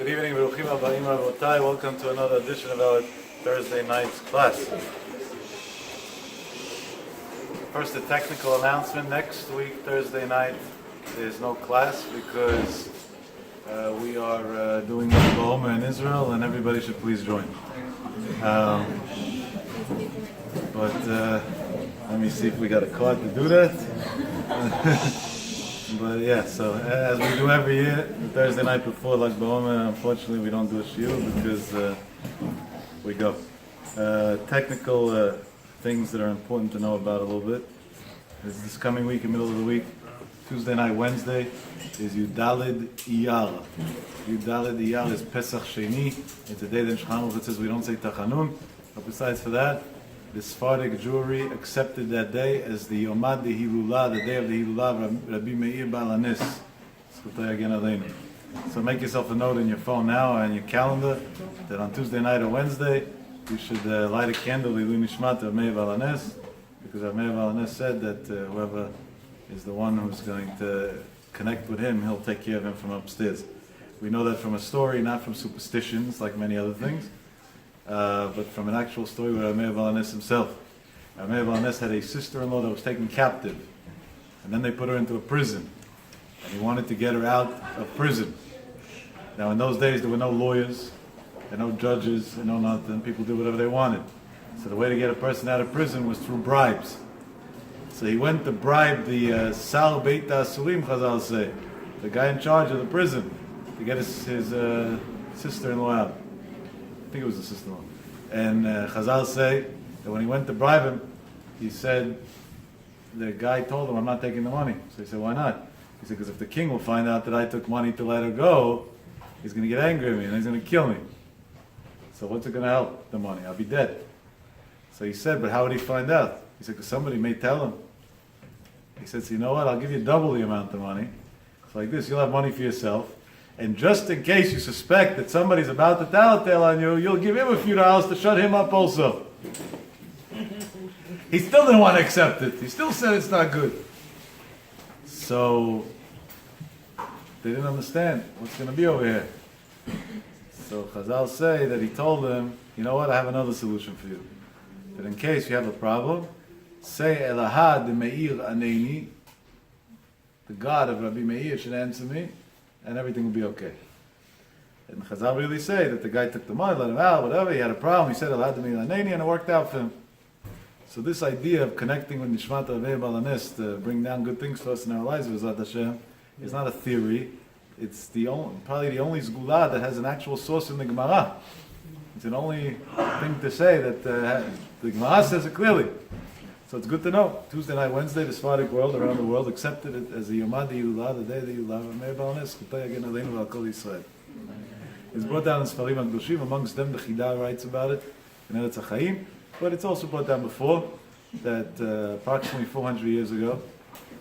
Good evening, Baruchim Abbaim Rabotai. Welcome to another edition of our Thursday night's class. First, a technical announcement. Next week, Thursday night, there's no class because we are doing the Boomerang in Israel, and everybody should please join. But let me see if we got a card to do that. But yeah, so as we do every year, the Thursday night before Lag BaOmer, unfortunately we don't do a shiur because we go. Technical things that are important to know about a little bit is this coming week, in the middle of the week, Tuesday night, Wednesday, is Yudalid Iyar. Yudalid Iyar is Pesach Sheni. It's a day that in Shulchan Aruch it says we don't say Tachanun. But besides for that, the Sephardic Jewry accepted that day as the Yomad de Hilula, the day of the Hilula of Rabbi Meir Baal Hanes. Zchutei Yagen Aleinu. So make yourself a note in your phone now and your calendar that on Tuesday night or Wednesday you should light a candle L'ilui Nishmat of Meir Baal Hanes, because Meir Baal Hanes said that whoever is the one who's going to connect with him, he'll take care of him from upstairs. We know that from a story, not from superstitions like many other things. But from an actual story with Meir Baal Hanes himself. Meir Baal Hanes had a sister-in-law that was taken captive, and then they put her into a prison, and he wanted to get her out of prison. Now in those days there were no lawyers, and no judges, and no nothing. People did whatever they wanted. So the way to get a person out of prison was through bribes. So he went to bribe the Sar Beit HaAsurim, Chazal say, the guy in charge of the prison, to get his sister-in-law out. I think it was the sister-in-law. And Chazal say that when he went to bribe him, he said, the guy told him, I'm not taking the money. So he said, why not? He said, because if the king will find out that I took money to let her go, he's going to get angry at me and he's going to kill me. So what's it going to help, the money? I'll be dead. So he said, but how would he find out? He said, because somebody may tell him. He said, so you know what, I'll give you double the amount of money. It's like this, you'll have money for yourself. And just in case you suspect that somebody's about to tell on you, you'll give him a few dollars to shut him up also. He still didn't want to accept it. He still said it's not good. So they didn't understand what's going to be over here. So Chazal say that he told them, you know what, I have another solution for you. That in case you have a problem, say Elahad de Meir Aneini, the God of Rabbi Meir should answer me, and everything will be okay. And Chazal really say that the guy took the money, let him out, whatever, he had a problem, he said Elahad de Meir Aneini, and it worked out for him. So this idea of connecting with Nishmat Meir Baal Hanes to bring down good things for us in our lives, B'ezrat Hashem, is not a theory. It's probably the only Zgula that has an actual source in the Gemara. It's an only thing to say that the Gemara says it clearly. So it's good to know. Tuesday night, Wednesday, the Sephardic world around the world accepted it as the Yomad Yillah, the day that you love Meir Baal Hanes. Zchutei Yagen Aleinu v'al Kol Yisrael. It's brought down in Sfarim HaKadoshim. Amongst them, the Chida writes about it in Eretz HaChaim. But it's also brought down before that approximately 400 years ago,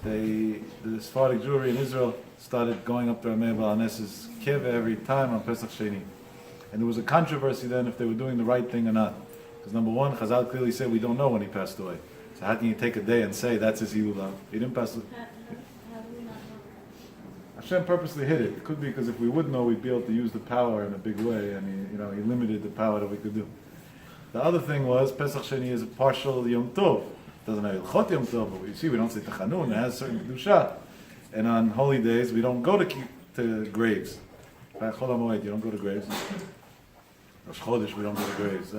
the Sephardic Jewry in Israel started going up to Meir Baal Hanes's keva every time on Pesach Sheni. And there was a controversy then if they were doing the right thing or not. Because number one, Chazal clearly said we don't know when he passed away. So how can you take a day and say that's his Hilula? He didn't pass away. Hashem purposely hid it. It could be because if we would know, we'd be able to use the power in a big way, and he limited the power that we could do. The other thing was, Pesach Sheni is a partial Yom Tov. It doesn't have Ilchot Yom Tov, but you see, we don't say Tachanun, it has certain Kedusha. And on holy days, we don't go to graves. Chol HaMoed, you don't go to graves. Rosh Chodesh, we don't go to graves.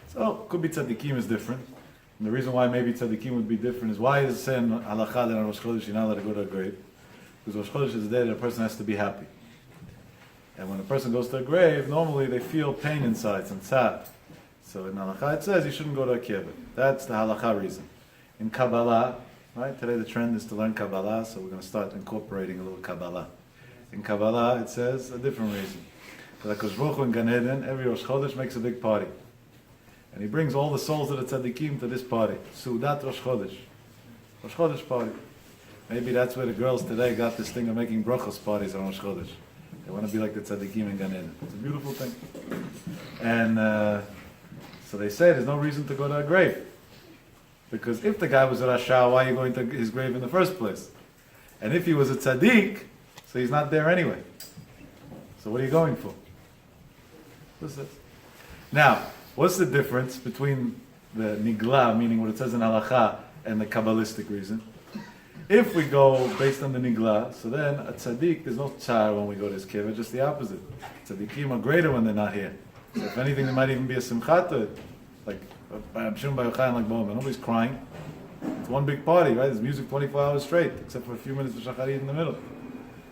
So, could be Tzaddikim is different. And the reason why maybe Tzaddikim would be different is, why is it saying Halakha that on Rosh Chodesh you're not allowed to go to a grave? Because Rosh Chodesh is the day that a person has to be happy. And when a person goes to a grave, normally they feel pain inside, some tzad. So in Halakha it says you shouldn't go to a kibbutz. That's the Halakha reason. In Kabbalah, right? Today the trend is to learn Kabbalah, so we're going to start incorporating a little Kabbalah. In Kabbalah it says a different reason. Because HaKadosh Baruch Hu in Gan Eden, every Rosh Chodesh makes a big party. And he brings all the souls of the tzaddikim to this party. Sudat Rosh Chodesh. Rosh Chodesh party. Maybe that's where the girls today got this thing of making brachos parties on Rosh Chodesh. They want to be like the tzaddikim in Gan Eden. It's a beautiful thing. And so they say there's no reason to go to a grave. Because if the guy was a Rasha, why are you going to his grave in the first place? And if he was a tzaddik, so he's not there anyway. So what are you going for? That's it. Now, what's the difference between the nigla, meaning what it says in halacha, and the Kabbalistic reason? If we go based on the nigla, so then a tzaddik, there's no tsar when we go to his kibbutz, just the opposite. Tzaddikim are greater when they're not here. So if anything, there might even be a simchat to it. Like, I'm sure by Yochai and like Boma, nobody's crying. It's one big party, right? There's music 24 hours straight, except for a few minutes of shacharit in the middle.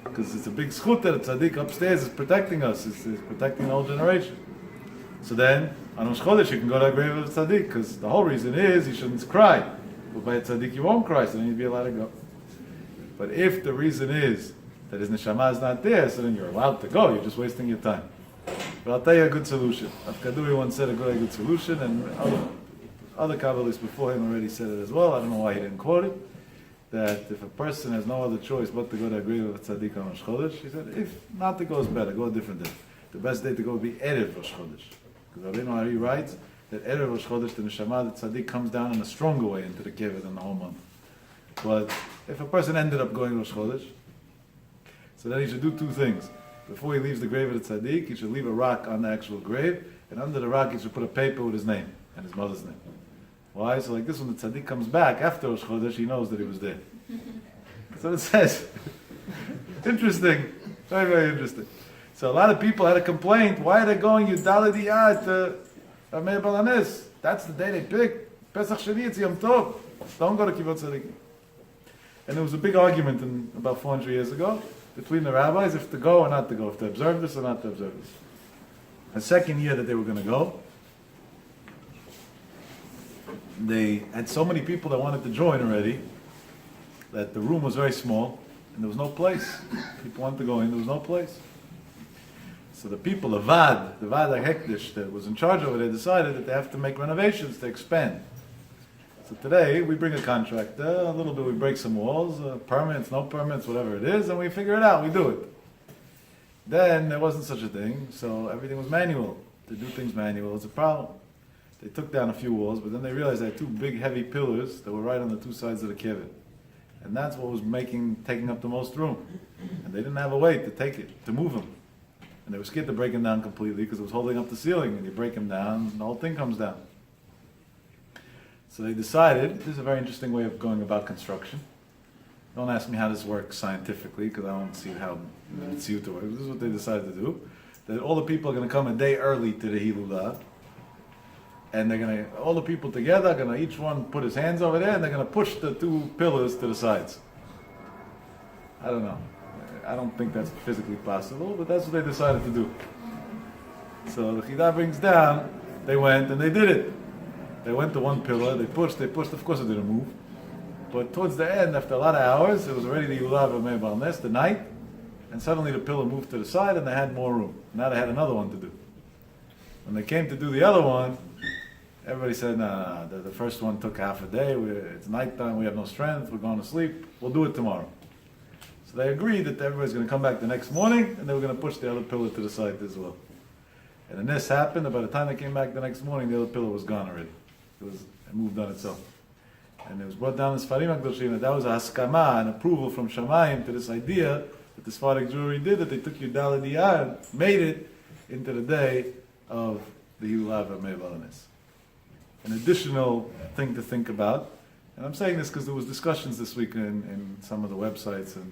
Because it's a big schut that a tzaddik upstairs is protecting us, is protecting the whole generation. So then, on Rosh Chodesh, you can go to a grave of a tzaddik, because the whole reason is you shouldn't cry. But by a tzaddik, you won't cry, so then you'd be allowed to go. But if the reason is that his neshama is not there, so then you're allowed to go, you're just wasting your time. But I'll tell you a good solution. Rav Kaduri once said a good solution, and other Kabbalists before him already said it as well. I don't know why he didn't quote it. That if a person has no other choice but to go to a grave of a tzaddik on Rosh Chodesh, he said, if not to go is better, go a different day. The best day to go would be Erev Rosh Chodesh. Because Rabbeinu Ari writes that Erev Rosh Chodesh, the neshama, the tzaddik comes down in a stronger way into the kever than the whole month. But if a person ended up going Rosh Chodesh, so then he should do two things. Before he leaves the grave of the tzaddik, he should leave a rock on the actual grave, and under the rock he should put a paper with his name and his mother's name. Why? So like this, when the tzaddik comes back after Rosh Chodesh, he knows that he was there. That's what it says. Interesting. Very, very interesting. So a lot of people had a complaint. Why are they going Yudalidiyah to Amei Balanes? That's the day they pick. Pesach Sheni, it's Yom Tov. Don't go to Kibbutz Tzaddikim. And there was a big argument about 400 years ago between the rabbis if to go or not to go, if to observe this or not to observe this. The second year that they were going to go, they had so many people that wanted to join already that the room was very small and there was no place. People wanted to go in, there was no place. So the people, the Vad HaHekdesh that was in charge over there, decided that they have to make renovations to expand. So today we bring a contractor, a little bit we break some walls, permits, no permits, whatever it is, and we figure it out, we do it. Then there wasn't such a thing, so everything was manual. To do things manual was a problem. They took down a few walls, but then they realized they had two big heavy pillars that were right on the two sides of the kibbutz. And that's what was taking up the most room. And they didn't have a way to take it, to move them. And they were scared to break them down completely because it was holding up the ceiling. And you break them down, and the whole thing comes down. So they decided, this is a very interesting way of going about construction. Don't ask me how this works scientifically, because I don't see how it's to work. This is what they decided to do. That all the people are going to come a day early to the Hilulah. And they're going to, all the people together are going to each one put his hands over there, and they're going to push the two pillars to the sides. I don't know. I don't think that's physically possible, but that's what they decided to do. So the Chidah brings down, they went and they did it. They went to one pillar, they pushed, of course it didn't move. But towards the end, after a lot of hours, it was already the Yulav of Mei Balnes, the night, and suddenly the pillar moved to the side and they had more room. Now they had another one to do. When they came to do the other one, everybody said, no, the first one took half a day, it's nighttime, we have no strength, we're going to sleep, we'll do it tomorrow. So they agreed that everybody's going to come back the next morning and they were going to push the other pillar to the side as well. And then this happened, and by the time they came back the next morning, the other pillar was gone already. It moved on itself. And it was brought down in Sfarim HaKadoshim that was a haskama, an approval from Shamayim to this idea that the Sephardic Jewry did, that they took Yudal Adiyah and made it into the day of the Yulav HaMei Balanes. An additional thing to think about, and I'm saying this because there was discussions this week in some of the websites, and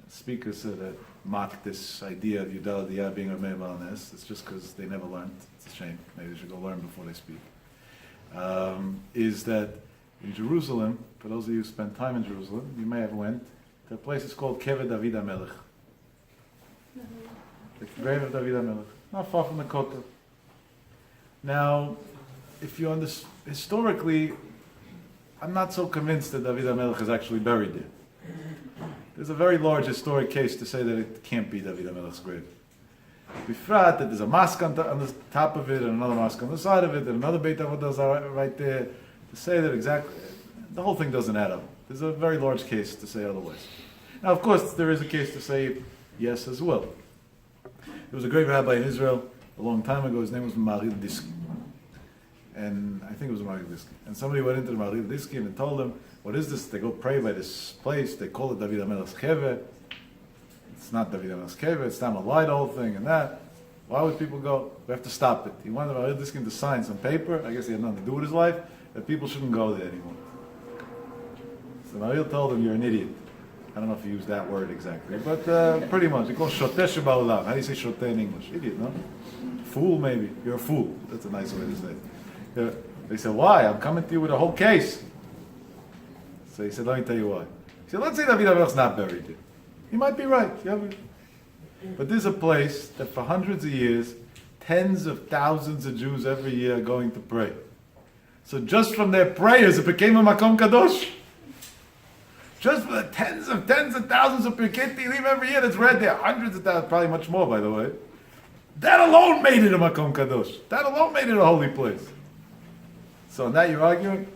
speakers that mocked this idea of Yudal Adiyah being HaMei Balanes. It's just because they never learned. It's a shame. Maybe they should go learn before they speak. Is that in Jerusalem, for those of you who spent time in Jerusalem, you may have went to a place that's called Kever David HaMelech. The grave of David HaMelech. Not far from the Kotel. Now, if you understand, historically, I'm not so convinced that David HaMelech is actually buried there. There's a very large historic case to say that it can't be David HaMelech's grave. Bifrat, that there's a mosque on the top of it, and another mosque on the side of it, and another Beit Avodah right there. To say that exactly, the whole thing doesn't add up. There's a very large case to say otherwise. Now, of course, there is a case to say yes as well. There was a great rabbi in Israel a long time ago. His name was Maharil Disky. And I think it was Maharil Disky. And somebody went into the Maharil Disky and told him, what is this? They go pray by this place. They call it David HaMelech's Kever. It's not David HaMelech's Kever. It's not a lie, the whole thing and that. Why would people go? We have to stop it. He wanted Rav Yagen to sign some paper. I guess he had nothing to do with his life. That people shouldn't go there anymore. So Rav Yagen told him, "You're an idiot." I don't know if he used that word exactly, but pretty much. He calls shoteh sheba'olam. How do you say shoteh in English? Idiot, no? Fool, maybe. You're a fool. That's a nice way to say it. They said, "Why? I'm coming to you with a whole case." So he said, "Let me tell you why." He said, "Let's say David Amelech's not buried here. You might be right. But there's a place that for hundreds of years, tens of thousands of Jews every year are going to pray. So just from their prayers, it became a Makom Kadosh. Just for the tens of thousands of Pirkei Tehillim every year that's read there, hundreds of thousands, probably much more, by the way. That alone made it a Makom Kadosh. That alone made it a holy place. So now you're arguing?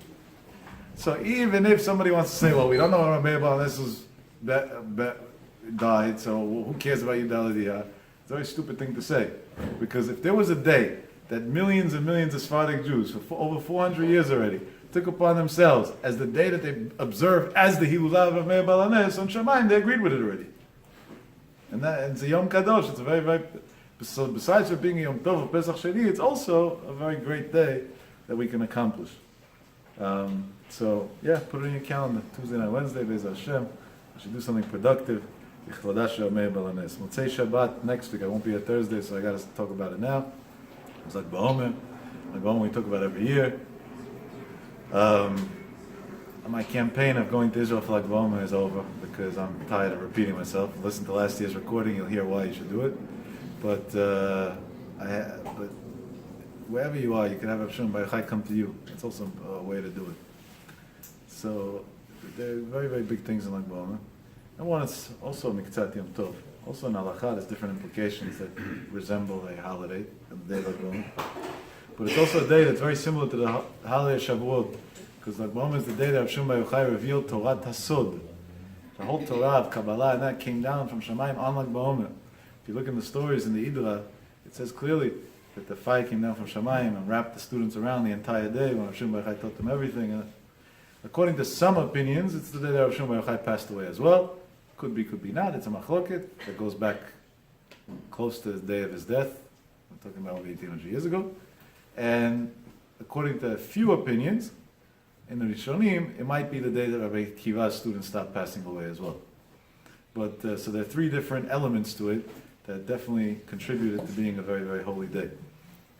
So even if somebody wants to say, well, we don't know when Rabbi Balaness was died, so who cares about Yudalidiyah? It's a very stupid thing to say. Because if there was a day that millions and millions of Sephardic Jews, for over 400 years already, took upon themselves as the day that they observed as the Hilulah of Rabbi Balaness on Shamayim, they agreed with it already. And it's a Yom Kadosh. It's a very, very... So besides for being a Yom Tov of Pesach Sheni, it's also a very great day that we can accomplish. So, yeah, put it in your calendar. Tuesday night, Wednesday, Be'ez Hashem. I should do something productive. Yichvadash Yomei Balanes. Motzei Shabbat next week. I won't be here Thursday, so I got to talk about it now. It's like Ba'omer. Like Ba'omer we talk about every year. My campaign of going to Israel for Lag Ba'omer is over because I'm tired of repeating myself. Listen to last year's recording, you'll hear why you should do it. But wherever you are, you can have Hashem Baruch Hu come to you. It's also a way to do it. So there are very, very big things in Lag Ba'omer. And one is also Miktzat Yom Tov. Also in Halakha, there's different implications that resemble a holiday, the day of Lag Ba'omer. But it's also a day that's very similar to the holiday of Shavuot, because Lag Ba'omer is the day that Hashem Baruch Hu revealed Torah Tasod. The whole Torah of Kabbalah and that came down from Shamayim on Lag Ba'omer. If you look in the stories in the Idra, it says clearly that the fire came down from Shamayim and wrapped the students around the entire day when Hashem Baruch Hu taught them everything. And according to some opinions, it's the day that Hashem Baruch Hu passed away as well. Could be not. It's a machloket that goes back close to the day of his death. I'm talking about over 1800 years ago. And according to a few opinions, in the Rishonim, it might be the day that Rabbi Kiva's students stopped passing away as well. But so there are three different elements to it that definitely contributed to being a very, very holy day.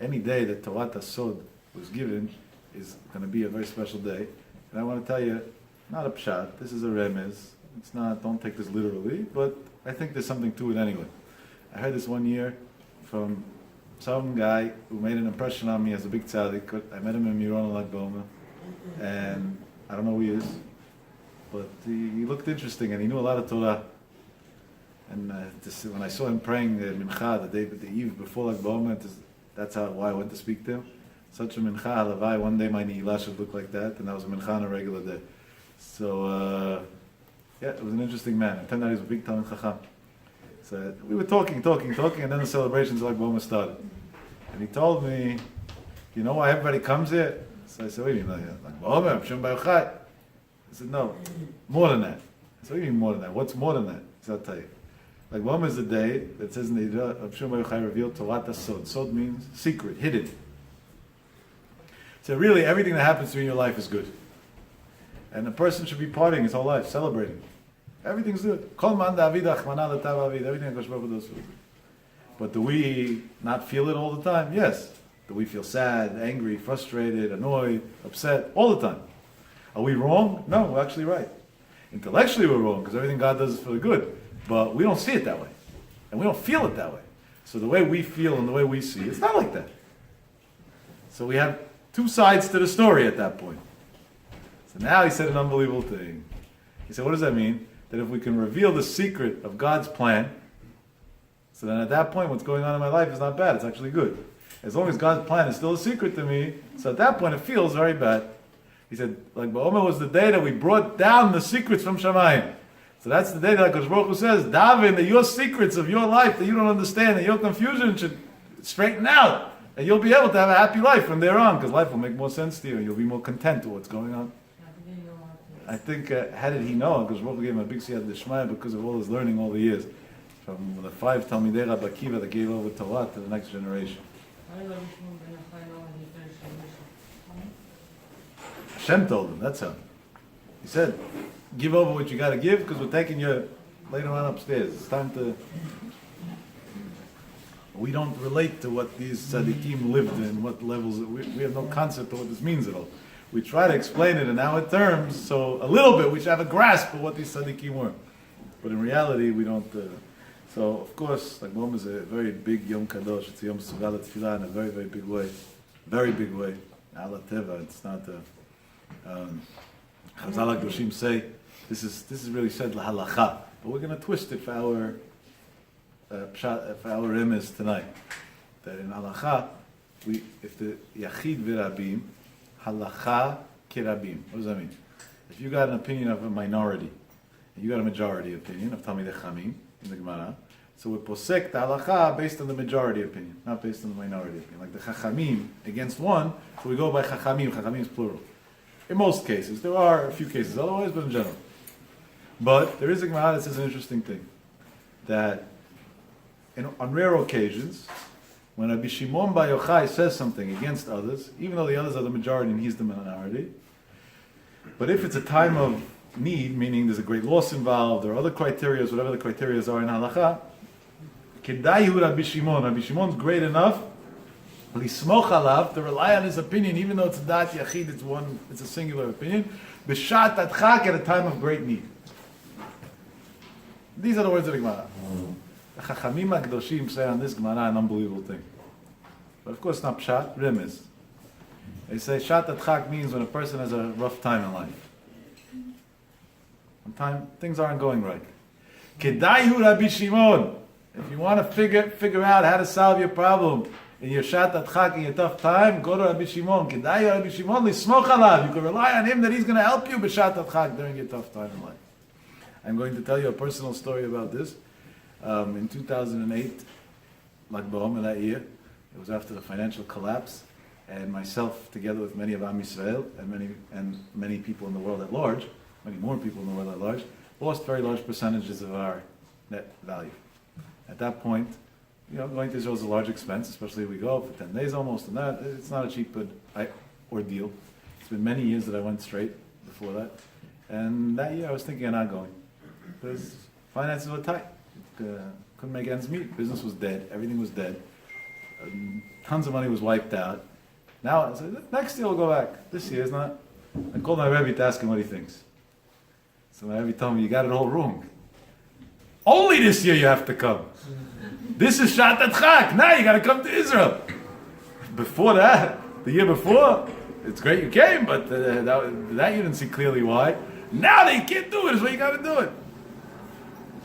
Any day that Torah Tasod was given is going to be a very special day. And I want to tell you, not a pshat, this is a remez. It's not, don't take this literally, but I think there's something to it anyway. I heard this one year from some guy who made an impression on me as a big tzaddik. I met him in Miron Lag Ba'omer, and I don't know who he is, but he looked interesting and he knew a lot of Torah. And when I saw him praying the mincha the eve before Lag Ba'omer, that's why I went to speak to him. Such a mincha, halavai, one day my ni'ilah should look like that, and that was a mincha on a regular day. So, yeah, it was an interesting man. It turned out he was a big Talmid Chacham. So we were talking, and then the celebrations of Lag Ba'omer started. And he told me, you know why everybody comes here? So I said, wait a minute, Lag Ba'omer, Hashem Baruch Hu. I said, no, more than that. I said, what do you mean more than that? What's more than that? He said, I'll tell you. Lag Ba'omer is the day that says in the Idra, Hashem Baruch Hu revealed Torah Tasod. Sod means secret, hidden. So really, everything that happens to you in your life is good. And a person should be partying his whole life, celebrating. Everything's good. Kol man da'avidach mana l'tav avid. Everything that Kosh Baruch Hu does for you. But do we not feel it all the time? Yes. Do we feel sad, angry, frustrated, annoyed, upset? All the time. Are we wrong? No, we're actually right. Intellectually we're wrong, because everything God does is for the good. But we don't see it that way. And we don't feel it that way. So the way we feel and the way we see, it's not like that. So we have two sides to the story at that point. So now he said an unbelievable thing. He said, what does that mean? That if we can reveal the secret of God's plan, so then at that point what's going on in my life is not bad, it's actually good. As long as God's plan is still a secret to me, so at that point it feels very bad. He said, like Ba'omer was the day that we brought down the secrets from Shamayim. So that's the day that Kosh Baruch Hu says, Daven, that your secrets of your life that you don't understand, that your confusion should straighten out. And you'll be able to have a happy life from there on, because life will make more sense to you, and you'll be more content with what's going on. I think, how did he know? Because Baruch Hu gave him a big siyat d'shmaya because of all his learning all the years. from the 5 Talmidei Rabbi Akiva that gave over Torah to the next generation. Hashem told him, that's how. He said, give over what you got to give because we're taking you later on upstairs. It's time to... We don't relate to what these tzaddikim lived in, what levels... We have no concept of what this means at all. We try to explain it in our terms, so a little bit we should have a grasp of what these tzaddikim were. But in reality, we don't... So, of course, like Mom is a very big Yom Kadosh. It's a Yom Sugal Tefillah in a very, very big way. Very big way. Ala Teva, it's not a... Chazal HaKadoshim say, this is really said lahalacha, but we're going to twist it for our remez tonight. That in halacha, if the yachid v'rabim, halacha kirabim. What does that mean? If you got an opinion of a minority, and you got a majority opinion of Talmidei Chamim in the Gemara, so we posek the halacha based on the majority opinion, not based on the minority opinion. Like the chachamim against one, so we go by chachamim. Chachamim is plural. In most cases, there are a few cases otherwise, but in general. But there is a Gemara that says an interesting thing, that on rare occasions, when Rabbi Shimon Bar Yochai says something against others, even though the others are the majority and he's the minority, but if it's a time of need, meaning there's a great loss involved, or other criteria, whatever the criteria are in halacha, Kedayu Rabbi Shimon. Rabbi Shimon's great enough Lismoch alav, to rely on his opinion, even though it's a dat yachid, it's a singular opinion. B'shat adchak, at a time of great need. These are the words of the Gemara. The Chachamim HaKadoshim say on this Gemara an unbelievable thing. But of course not pshat, remez. They say shat adchak means when a person has a rough time in life. When things aren't going right. Kedayu Rabbi Shimon. If you want to figure out how to solve your problem, in your shat adchak, in your tough time, go to Rabbi Shimon. Kedayu Rabbi Shimon, lismoch alav. You can rely on him that he's going to help you b'shat adchak during your tough time in life. I'm going to tell you a personal story about this. In 2008, Lag BaOmer that year, it was after the financial collapse, and myself, together with many of Am Yisrael and many people in the world at large, many more people in the world at large, lost very large percentages of our net value. At that point, going to Israel is a large expense, especially if we go for 10 days almost, and that, it's not a cheap ordeal. It's been many years that I went straight before that. And that year I was thinking of not going, because finances were tight. Couldn't make ends meet. Business was dead. Everything was dead. Tons of money was wiped out. Now, I said, next year we'll go back. This year is not. I called my Rebbe to ask him what he thinks. So my Rebbe told me, you got it all wrong. Only this year you have to come. This is Shat Adchak. Now you got to come to Israel. Before that, the year before, it's great you came, but that you didn't see clearly why. Now that you can't do it is what you got to do it.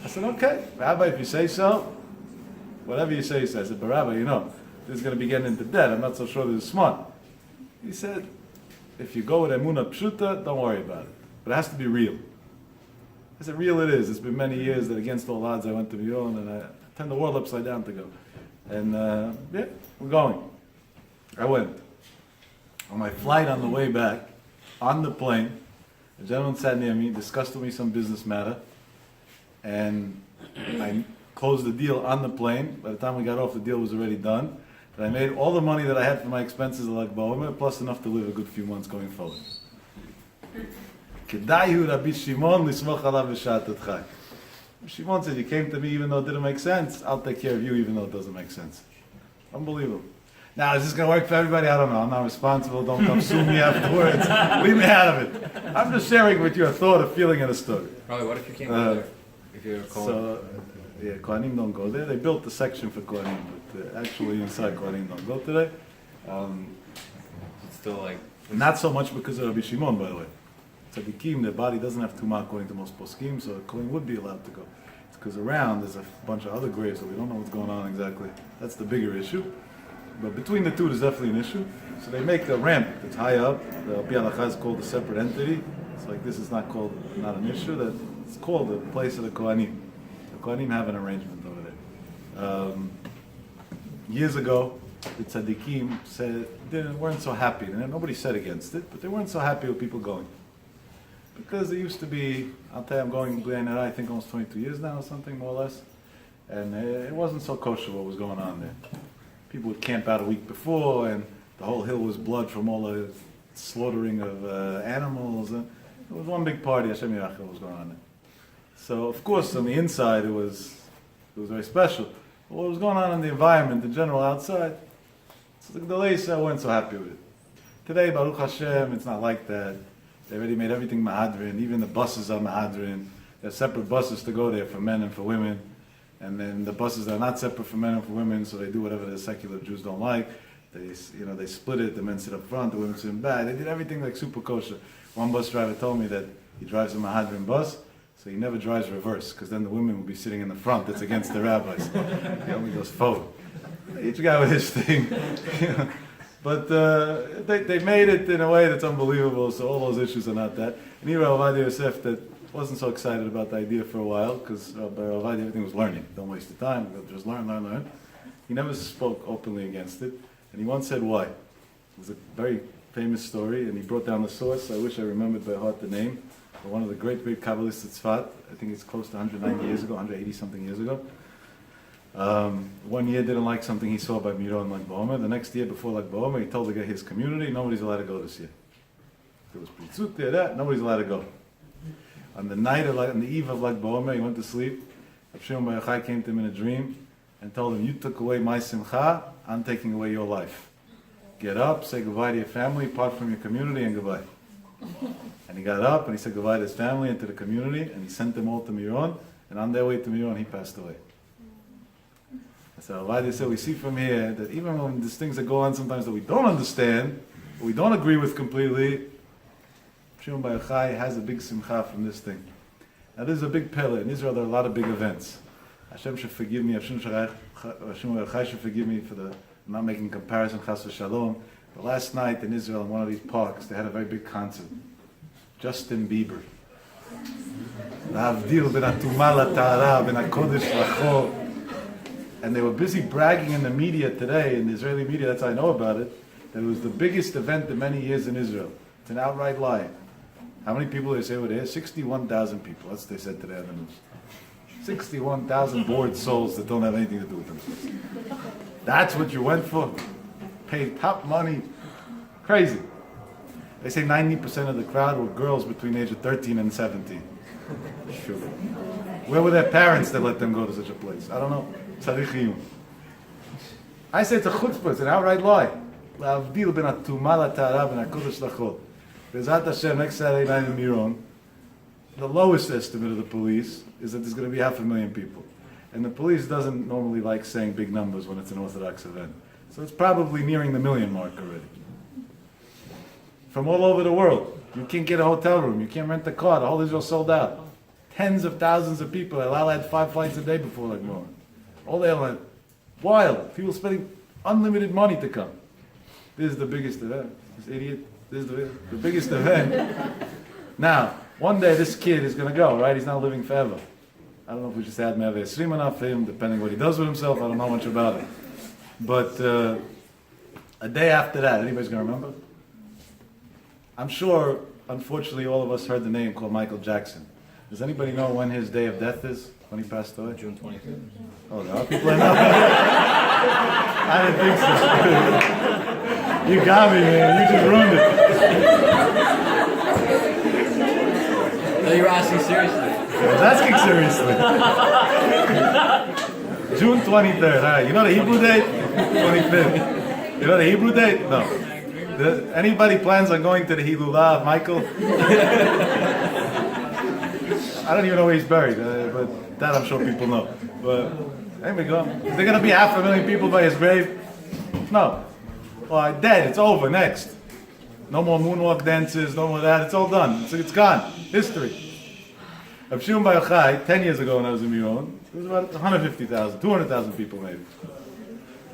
I said, okay, Rabbi, if you say so, whatever you say, I said, but Rabbi, this is going to be getting into debt. I'm not so sure this is smart. He said, if you go with Emunah Pshuta, don't worry about it. But it has to be real. I said, real it is. It's been many years that against all odds I went to Mion and I turned the world upside down to go. And we're going. I went. On my flight on the way back, on the plane, a gentleman sat near me, discussed with me some business matter, and I closed the deal on the plane. By the time we got off, the deal was already done. And I made all the money that I had for my expenses at Lag BaOmer, plus enough to live a good few months going forward. Kedayu Rabbi Shimon lismoch alav v'shat adchak. Shimon said, you came to me even though it didn't make sense. I'll take care of you even though it doesn't make sense. Unbelievable. Now, is this going to work for everybody? I don't know. I'm not responsible. Don't come sue me afterwards. Leave me out of it. I'm just sharing with you a thought, a feeling, and a story. Probably, what if you can't go there? If you're Kohanim don't go there. They built the section for Kohanim, but actually inside Kohanim don't go today. It's still like... Not so much because of Rabbi Shimon, by the way. Tzadikim, their body doesn't have tumah according to most poskim, so a Kohen would be allowed to go. It's because around there's a bunch of other graves, so we don't know what's going on exactly. That's the bigger issue. But between the two, there's definitely an issue. So they make a ramp that's high up. The Pi Halacha is called a separate entity. It's like this is not an issue. That it's called the place of the Kohanim. The Kohanim have an arrangement over there. Years ago, the tzaddikim weren't so happy. And nobody said against it, but they weren't so happy with people going. Because it used to be, I'll tell you, I'm going, I think almost 22 years now or something, more or less. and it wasn't so kosher what was going on there. People would camp out a week before, and the whole hill was blood from all the slaughtering of animals. And it was one big party. Hashem Yirachel, what was going on there. So of course, on the inside, it was very special. But what was going on in the environment, in general, outside, so the Leisa weren't so happy with it. Today, Baruch Hashem, it's not like that. They already made everything Mahadrin. Even the buses are Mahadrin. There's separate buses to go there for men and for women. And then the buses are not separate for men and for women, so they do whatever the secular Jews don't like. They split it. The men sit up front, the women sit in back. They did everything like super kosher. One bus driver told me that he drives a Mahadrin bus, so he never drives reverse, because then the women will be sitting in the front. That's against the rabbis. He only goes forward. Each guy with his thing. But they made it in a way that's unbelievable, so all those issues are not that. And even Rav Yosef that wasn't so excited about the idea for a while, because by Rav everything was learning. Don't waste the time, just learn. He never spoke openly against it, and he once said why. It was a very famous story, and he brought down the source. I wish I remembered by heart the name. But one of the great Kabbalists at Tzfat, I think it's close to 190 years ago, 180 something years ago. 1 year didn't like something he saw by Miron Lag BaOmer. The next year before Lag BaOmer, he told his community, nobody's allowed to go this year. There was Pritzut there, that, nobody's allowed to go. On the eve of Lag BaOmer, he went to sleep. Rav Shimon Bar Yochai came to him in a dream and told him, you took away my simcha, I'm taking away your life. Get up, say goodbye to your family, part from your community, and goodbye. And he got up and he said goodbye to his family and to the community, and he sent them all to Miron, and on their way to Miron, he passed away. So Elijah said, we see from here that even when there's things that go on sometimes that we don't understand, or we don't agree with completely, Shimon Bar Yochai has a big simcha from this thing. Now this is a big pillar. In Israel there are a lot of big events. Hashem should forgive me, Shimon Bar Yochai should forgive me for I'm not making comparison, chas v'shalom. But last night in Israel, in one of these parks, they had a very big concert. Justin Bieber. L'havdil ben ha'tumah la'tahara, ben ha'kodesh l'chol. And they were busy bragging in the media today, in the Israeli media, that's how I know about it, that it was the biggest event in many years in Israel. It's an outright lie. How many people did they say were there? 61,000 people. That's what they said today on the news. 61,000 bored souls that don't have anything to do with themselves. That's what you went for? Paid top money. Crazy. They say 90% of the crowd were girls between the age of 13 and 17. Sure. Where were their parents that let them go to such a place? I don't know. I say it's a chutzpah, it's an outright lie. L'havdil ben ha'tumah la'tahara ben ha'kodesh l'chol. B'ezrat Hashem, next Saturday night in Miron, the lowest estimate of the police is that there's going to be 500,000 people. And the police doesn't normally like saying big numbers when it's an Orthodox event. So it's probably nearing the 1 million mark already. From all over the world. You can't get a hotel room, you can't rent a car, the whole Israel sold out. Tens of thousands of people. El had 5 flights a day before Lag BaOmer. All the airlines. Wild. People spending unlimited money to come. This is the biggest event. This idiot. This is the biggest event. Now, one day this kid is going to go, right? He's not living forever. I don't know if we just had Meveh Esrim enough for him, depending what he does with himself. I don't know much about it. But a day after that, anybody's going to remember? I'm sure, unfortunately, all of us heard the name called Michael Jackson. Does anybody know when his day of death is? When he passed away? June 25th. Oh, there are people in there? I didn't think so. You got me, man. You just ruined it. No, you were asking seriously. I was asking seriously. June 23rd. All right. You know the Hebrew date? 25th. You know the Hebrew date? No. Anybody plans on going to the Hilulah of Michael? I don't even know where he's buried, but that I'm sure people know. But there we go. Is there going to be 500,000 people by his grave? No. Well, dead. It's over. Next. No more moonwalk dances. No more that. It's all done. It's gone. History. Rav Shimon Bar Yochai, 10 years ago when I was in Miron, it was about 150,000, 200,000 people maybe.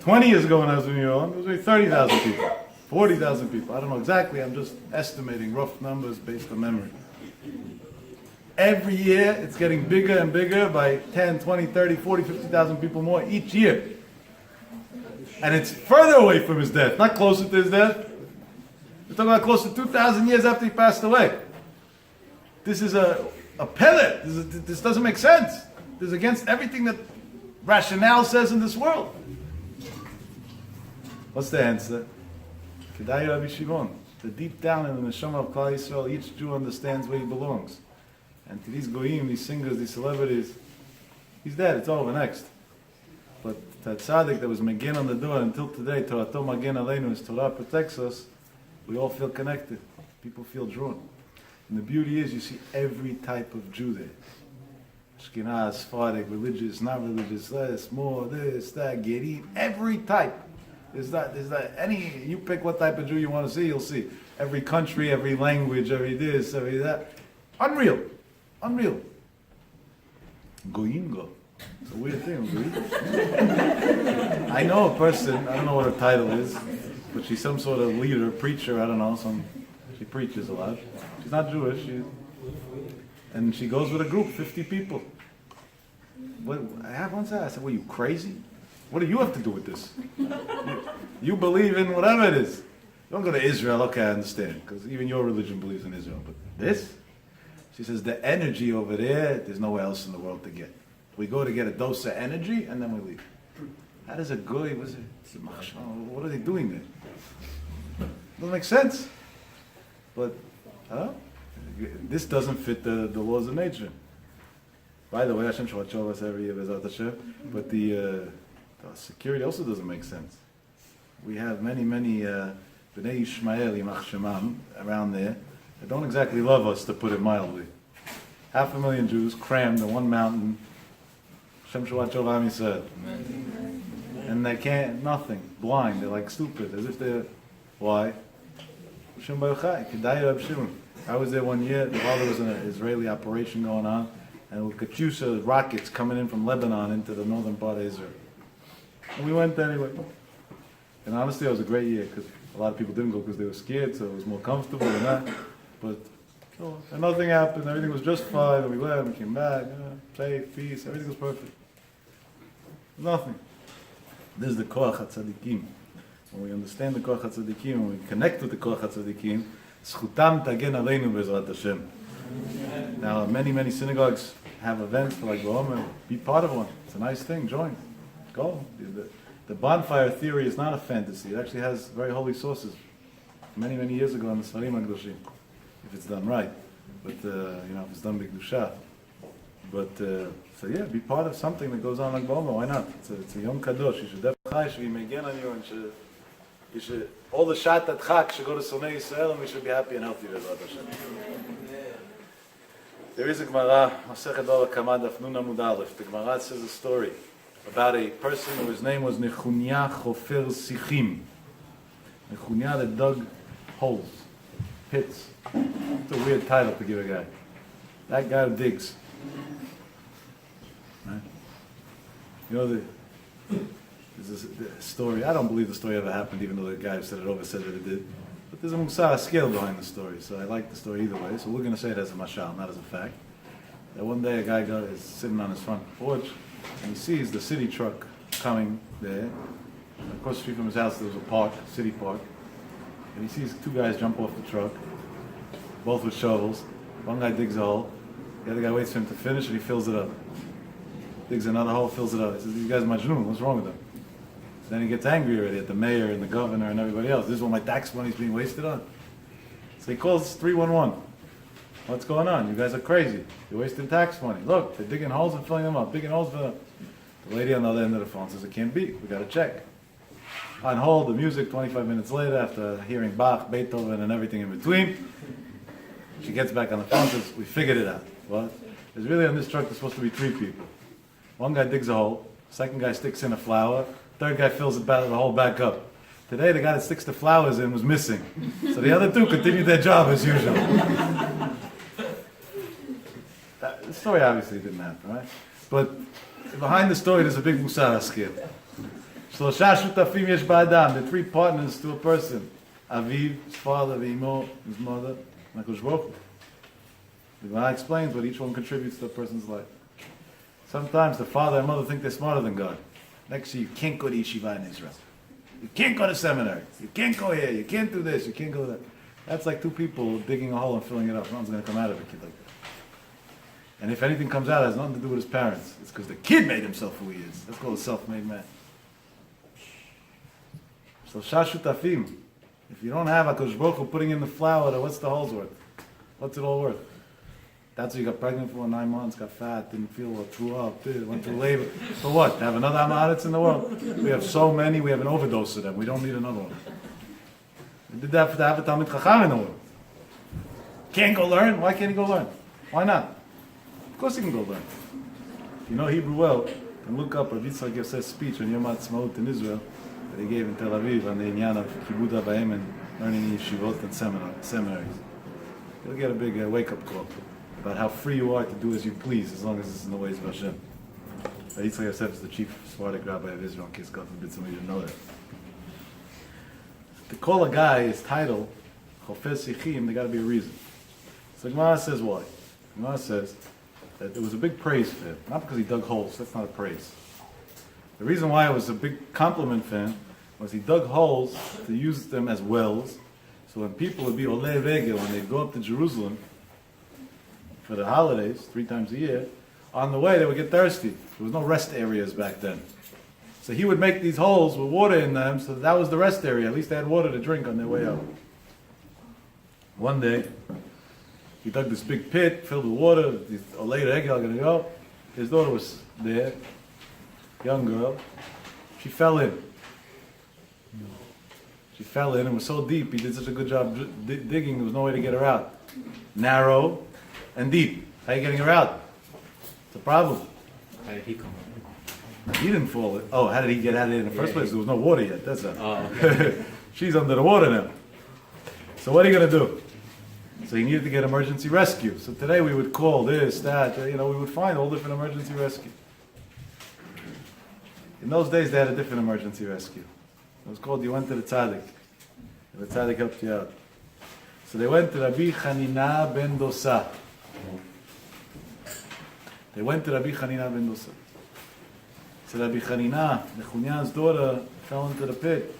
20 years ago when I was in Miron, it was maybe 30,000 people, 40,000 people. I don't know exactly. I'm just estimating rough numbers based on memory. Every year, it's getting bigger and bigger by 10, 20, 30, 40, 50,000 people more each year. And it's further away from his death, not closer to his death. We're talking about close to 2,000 years after he passed away. This is a pellet. This doesn't make sense. This is against everything that rationale says in this world. What's the answer? Kedai Rabbi Shimon. The deep down in the neshama of Klal Yisrael, each Jew understands where he belongs. And to these goyim, these singers, these celebrities, he's dead, it's over, next. But that tzaddik that was Magin on the door until today, Torato Magin Aleinu, his Torah protects us, we all feel connected. People feel drawn. And the beauty is you see every type of Jew there. Ashkenaz, Sephardic, religious, not religious, less, more, this, that, Gerim, every type. There's that any, you pick what type of Jew you want to see, you'll see. Every country, every language, every this, every that. Unreal. Goyim go. It's a weird thing, Goyim. I know a person, I don't know what her title is, but she's some sort of leader, preacher, I don't know, she preaches a lot. She's not Jewish, and she goes with a group, 50 people. I once asked, I said, "What, you crazy? What do you have to do with this? You believe in whatever it is. You don't go to Israel, okay, I understand, because even your religion believes in Israel, but this?" She says, the energy over there's nowhere else in the world to get. We go to get a dose of energy, and then we leave. How does a goy, what are they doing there? Doesn't make sense. But, this doesn't fit the laws of nature. By the way, Hashem shall watch over us every year, Bezat Hashem, but the security also doesn't make sense. We have many B'nai Yishmael, Yimach Shemam, around there, that don't exactly love us, to put it mildly. 500,000 Jews crammed in one mountain. Hashem shall watch over Am Yisrael. And they can't, nothing, blind, they're like stupid, as if they're, why? Hashem Baruch Hai, Kedai Rab Shimon. I was there one year, while there was an Israeli operation going on, and with Katyusha rockets coming in from Lebanon into the northern part of Israel. And we went anyway. And honestly, it was a great year, because a lot of people didn't go because they were scared, so it was more comfortable than that. But and nothing happened, everything was just fine, and we went, we came back, safe, peace, everything was perfect. Nothing. This is the Koach HaTzadikim. When we understand the Koach HaTzadikim, when we connect with the Koach HaTzadikim, Zchutam tagen aleinu b'ezrat Hashem. Now, many synagogues have events like Gomer. Be part of one. It's a nice thing. Join. Go. The bonfire theory is not a fantasy. It actually has very holy sources. Many years ago in the Sfarim HaKadoshim, if it's done right. But, if it's done b'kedusha. But, so yeah, be part of something that goes on like Gomer. Why not? It's a Yom Kadosh. You should definitely should be megan on you, and you should, all the Shat at Chak should go to Sonei Yisrael, and we should be happy and healthy. There is a Gemara, Masechet Bava Kama Daf Nun Amud Aleph. The Gemara says a story about a person whose name was Nechunya Chofer Sichim. Nechunya that dug holes, pits. It's a weird title to give a guy. That guy who digs. Right? You know there's a story. I don't believe the story ever happened, even though the guy who said it over said that it did. But there's a Musar scale behind the story, so I like the story either way. So we're going to say it as a mashal, not as a fact. That one day a guy is sitting on his front porch, and he sees the city truck coming there. And across the street from his house there was a park, city park. And he sees two guys jump off the truck, both with shovels. One guy digs a hole, the other guy waits for him to finish, and he fills it up. Digs another hole, fills it up. He says, "These guys are majnun, what's wrong with them?" Then he gets angry already at the mayor and the governor and everybody else. This is what my tax money is being wasted on. So he calls 311. What's going on? You guys are crazy. You're wasting tax money. Look, they're digging holes and filling them up. Digging holes, filling them up. The lady on the other end of the phone says, "It can't be. We got to check." On hold, the music, 25 minutes later, after hearing Bach, Beethoven, and everything in between, she gets back on the phone and says, "We figured it out." What? There's really on this truck, there's supposed to be 3 people. One guy digs a hole. Second guy sticks in a flower. Third guy fills the hole back up. Today, the guy that sticks the flowers in was missing. So the other 2 continued their job as usual. The story obviously didn't happen, right? But behind the story, there's a big Musar Askir. Shlosha shutafim yesh ba'adam. The 3 partners to a person. Aviv, his father, V'imo, his mother, and HaKadosh Baruch Hu. The Gemara explains what each one contributes to a person's life. Sometimes the father and mother think they're smarter than God. Next year, you can't go to yeshiva in Israel. You can't go to seminary. You can't go here. You can't do this. You can't go that. That's like 2 people digging a hole and filling it up. No one's going to come out of a kid like that. And if anything comes out, it has nothing to do with his parents. It's because the kid made himself who he is. That's called a self-made man. So shashutafim. If you don't have HaKadosh Baruch Hu putting in the flour, then what's the hole's worth? What's it all worth? That's what you got pregnant for 9 months, got fat, didn't feel well, threw up, went through labor. For what? To have another Amaretz in the world? We have so many, we have an overdose of them. We don't need another one. We did that to have a Talmid Chacham in the world. Can't go learn? Why can't he go learn? Why not? Of course he can go learn. If you know Hebrew well, and look up Rav Yitzchak Yosef's speech on Yom HaAtzmaut in Israel that he gave in Tel Aviv on the Inyan of Kibud Abayim and learning in yeshivot and seminaries. You'll get a big wake-up call about how free you are to do as you please, as long as it's in the ways of Hashem. Rav Yitzchak Yosef is the chief Sephardic rabbi of Israel, in case God forbid somebody didn't know that. To call a guy his title, Chofez Yichim, there got to be a reason. So Gemara says why? Gemara says that there was a big praise for him. Not because he dug holes, that's not a praise. The reason why it was a big compliment for him was he dug holes to use them as wells. So when people would be Olei Vege, when they'd go up to Jerusalem for the holidays, 3 times a year, on the way they would get thirsty. There was no rest areas back then. So he would make these holes with water in them, so that was the rest area. At least they had water to drink on their way out. One day, he dug this big pit, filled with water. These Olei Vege are going to go. His daughter was there, young girl. She fell in. She fell in and was so deep, he did such a good job digging, there was no way to get her out. Narrow and deep. How are you getting her out? It's a problem. How did he come? He didn't fall in. Oh, how did he get out of it in the first place? There was no water yet. That's it. Oh. She's under the water now. So what are you going to do? So he needed to get emergency rescue. So today we would call this, that, we would find all different emergency rescue. In those days they had a different emergency rescue. It was called, you went to the tzaddik. The tzaddik helped you out. So they went to Rabbi Chanina ben Dosa. They went to Rabbi Chanina ben Dosa. So Rabbi Chanina, the Chunyan's daughter, fell into the pit.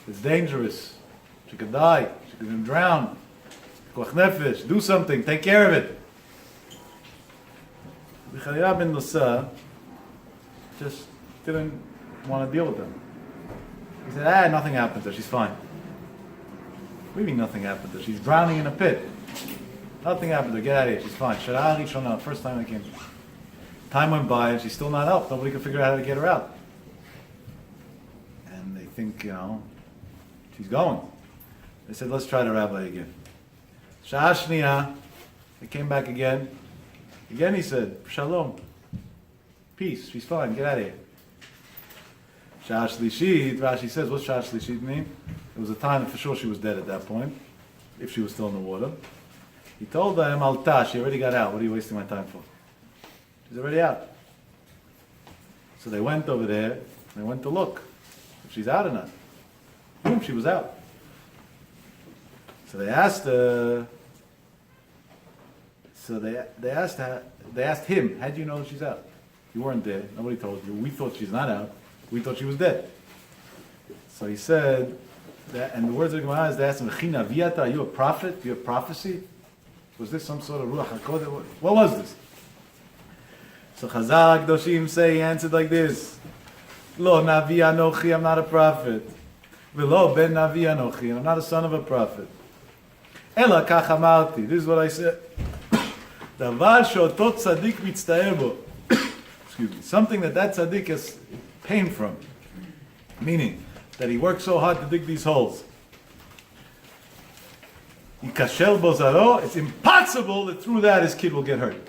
It's dangerous. She could die. She could drown. Koach nefesh. Do something. Take care of it. Rabbi Chanina ben Dosa just didn't want to deal with them. He said, nothing happened to her, she's fine. What do you mean nothing happened to her? She's drowning in a pit. Nothing happened to her, get out of here, she's fine. Shara Rishona, first time I came. Time went by and she's still not helped. Nobody could figure out how to get her out. And they think, she's going. They said, let's try the rabbi again. Sha'ah Shniya, they came back again. Again he said, Shalom. Peace, she's fine, get out of here. Sha'ah Shlishit, Rashi says, what's Sha'ah Shlishit mean? It was a time that for sure she was dead at that point, if she was still in the water. He told them, Alta, she already got out, what are you wasting my time for? She's already out. So they went over there, they went to look if she's out or not. Boom, she was out. So they asked her, they asked him, how do you know that she's out? You weren't there, nobody told you, we thought she's not out. We thought she was dead. So he said, that, and the words of the Gemara is, they asked him, China Viata, are you a prophet? Do you have prophecy? Was this some sort of Ruach HaKodesh? What was this? So Chazal HaKadoshim say, he answered like this, Lo Navi Anochi, I'm not a prophet. V'lo Ben Navi Anochi, I'm not a son of a prophet. Ela Kach Amarti, this is what I said. Davar Shotot Tzadik Mitztaer Bo. Excuse me. Something that tzaddik has pain from. Meaning that he worked so hard to dig these holes. Yikashel bozaro, it's impossible that through that his kid will get hurt. It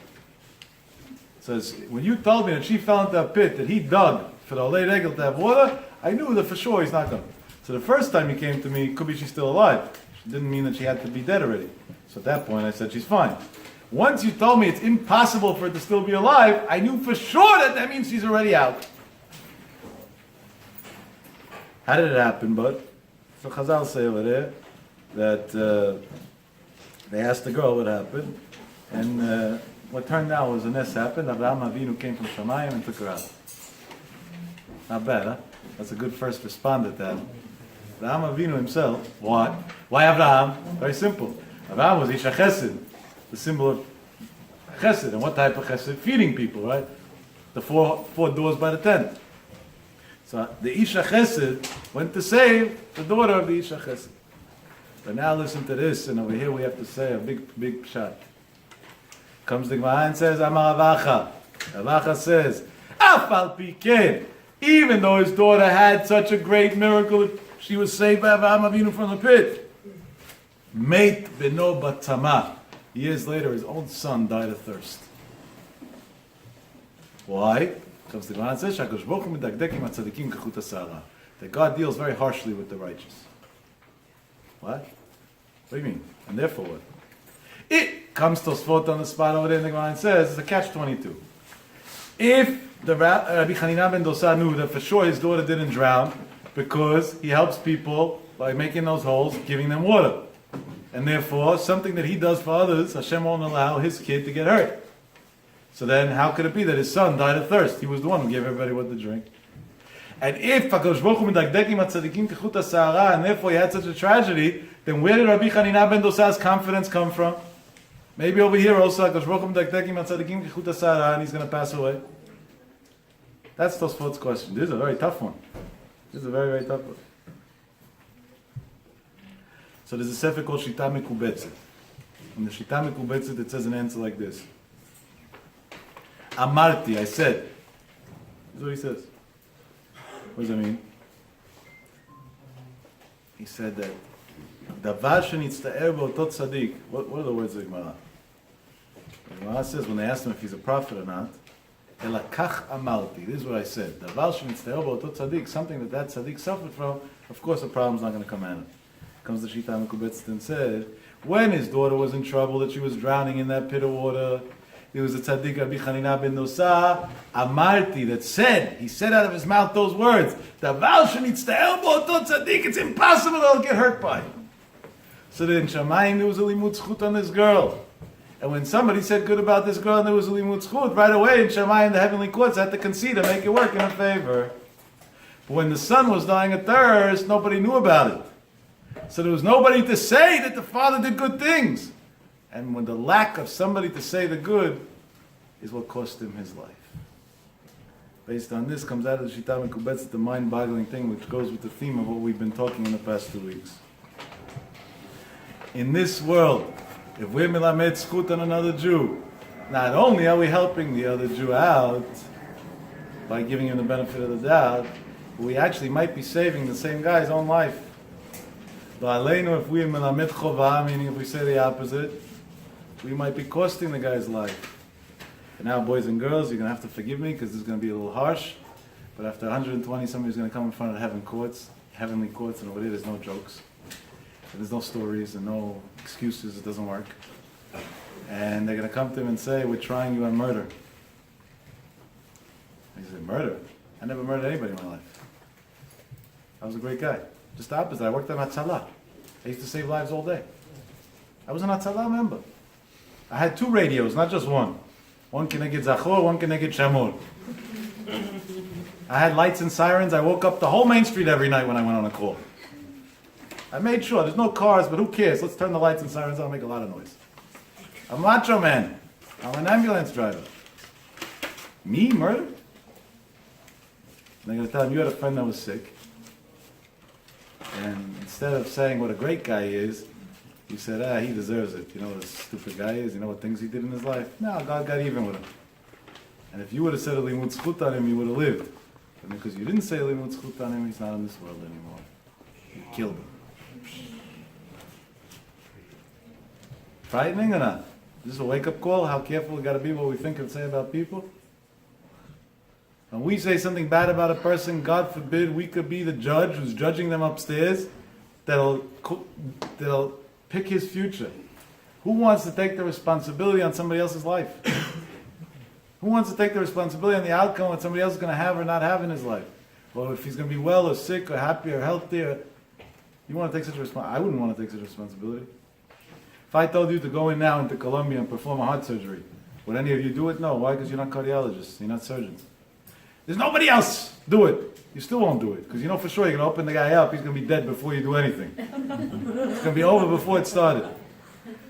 says, when you told me that she fell into a pit that he dug for the Olei Regel to have water, I knew that for sure he's not going to. So the first time he came to me, could be she's still alive. It didn't mean that she had to be dead already. So at that point I said she's fine. Once you told me it's impossible for her to still be alive, I knew for sure that means she's already out. How did it happen, bud? So Chazal say over there that they asked the girl what happened, and what turned out was a nest happened. Avraham Avinu came from Shamayim and took her out. Not bad, huh? That's a good first responder to that. Avraham Avinu himself, what? Why Avraham? Very simple. Avraham was Isha Chesed, the symbol of chesed. And what type of chesed? Feeding people, right? The four doors by the tent. So the Isha Chesed went to save the daughter of the Isha Chesed. But now listen to this, and over here we have to say a big shot. Comes the Gemara and says, Amar Avacha. Avacha says, Af al pi ken, even though his daughter had such a great miracle, she was saved by Avraham Avinu from the pit. Meit beno batama. Years later, his own son died of thirst. Why? Comes the Gemara and says, Shakosh Baruch Hu medakdek im hatzadikim kachut hasa'ara. That God deals very harshly with the righteous. What? What do you mean? And therefore what? It comes to Tosfot on the spot over there in the Gemara and says, it's a catch-22. If the Rabbi Chanina ben Dosa knew that for sure his daughter didn't drown because he helps people by making those holes, giving them water. And therefore, something that he does for others, Hashem won't allow his kid to get hurt. So then, how could it be that his son died of thirst? He was the one who gave everybody what to drink. And if HaKadosh Baruch Hu medakdek im hatzadikim kachut hasa'ara, and therefore he had such a tragedy, then where did Rabbi Chanina ben Dosa's confidence come from? Maybe over here also, HaKadosh Baruch Hu medakdek im hatzadikim kachut hasa'ara, and he's going to pass away. That's Tosfot's question. This is a very tough one. This is a very, very tough one. So there's a sefer called Shita Mekubetzet. In the Shita Mekubetzet, it says an answer like this. Amarti, I said. This is what he says. What does that mean? He said that Davar shenitzta'er b'otot tzaddik. What are the words of the Gemara? The Gemara says when they asked him if he's a prophet or not, Elakach amarti. This is what I said. Davar shenitzta'er b'otot tzaddik. Something that tzaddik suffered from. Of course, the problem's not going to come at him. Comes the Shita Mekubetzet and said, when his daughter was in trouble, that she was drowning in that pit of water, there was a tzaddik, Rabbi Chanina ben Dosa, Amarti, that said, he said out of his mouth those words, Davar shenitzta'er b'otot tzaddik, it's impossible they'll get hurt by it. So then Shamayim, there was a limud zchut on this girl. And when somebody said good about this girl and there was a limud zchut, right away in Shamayim, the heavenly courts had to concede and make it work in her favor. But when the son was dying of thirst, nobody knew about it. So there was nobody to say that the father did good things. And when the lack of somebody to say the good is what cost him his life. Based on this comes out of the Shita Mekubetzet, the mind-boggling thing which goes with the theme of what we've been talking in the past 2 weeks. In this world, if we're milamed zchut on another Jew, not only are we helping the other Jew out by giving him the benefit of the doubt, but we actually might be saving the same guy's own life. If we melamed chova, meaning if we say the opposite, we might be costing the guy's life. And now, boys and girls, you're going to have to forgive me because this is going to be a little harsh. But after 120, somebody's going to come in front of heavenly courts, and over there, there's no jokes. And there's no stories and no excuses. It doesn't work. And they're going to come to him and say, we're trying you on murder. And he said, murder? I never murdered anybody in my life. I was a great guy. Just the opposite. I worked on Hatzalah. I used to save lives all day. I was an Hatzalah member. I had 2 radios, not just one. One keneged Zachor, one keneged Shamor. I had lights and sirens. I woke up the whole Main Street every night when I went on a call. I made sure. There's no cars, but who cares? Let's turn the lights and sirens on and make a lot of noise. I'm a macho man. I'm an ambulance driver. Me? Murder? And they're going to tell him, you had a friend that was sick. And instead of saying what a great guy he is, you said, he deserves it. You know what a stupid guy is? You know what things he did in his life? No, God got even with him. And if you would have said a limud zchut on him, you would have lived. But because you didn't say a limud zchut on him, he's not in this world anymore. You killed him. Frightening or not? Is this a wake-up call? How careful we got to be what we think and say about people? When we say something bad about a person, God forbid, we could be the judge who's judging them upstairs that'll pick his future. Who wants to take the responsibility on somebody else's life? Who wants to take the responsibility on the outcome what somebody else is going to have or not have in his life? Or if he's going to be well or sick or happy or healthy. You want to take such a responsibility? I wouldn't want to take such a responsibility. If I told you to go in now into Colombia and perform a heart surgery, would any of you do it? No. Why? Because you're not cardiologists. You're not surgeons. There's nobody else. Do it. You still won't do it. Because you know for sure you're going to open the guy up. He's going to be dead before you do anything. It's going to be over before it started.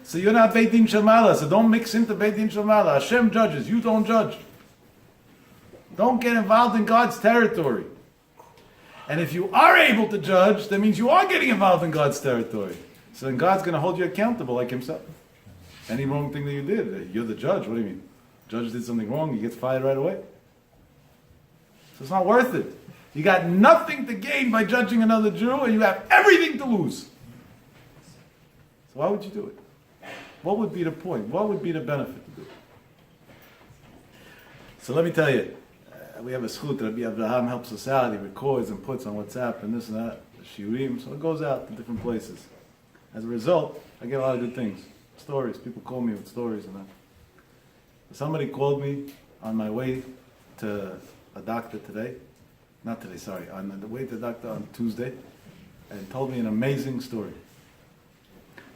So you're not Beit Din Shamala, so don't mix into Beit Din Shamala. Hashem judges, you don't judge. Don't get involved in God's territory. And if you are able to judge, that means you are getting involved in God's territory. So then God's going to hold you accountable like himself. Any wrong thing that you did, you're the judge. What do you mean? Judge did something wrong, you get fired right away. So it's not worth it. You got nothing to gain by judging another Jew, and you have everything to lose. So why would you do it? What would be the point? What would be the benefit to do it? So let me tell you, we have a schut, Rabbi Abraham helps us out, he records and puts on WhatsApp and this and that, shiurim, so it goes out to different places. As a result, I get a lot of good things. Stories, people call me with stories and that. Somebody called me on my way to a doctor today, not today, sorry, on the way to the doctor on Tuesday, and told me an amazing story.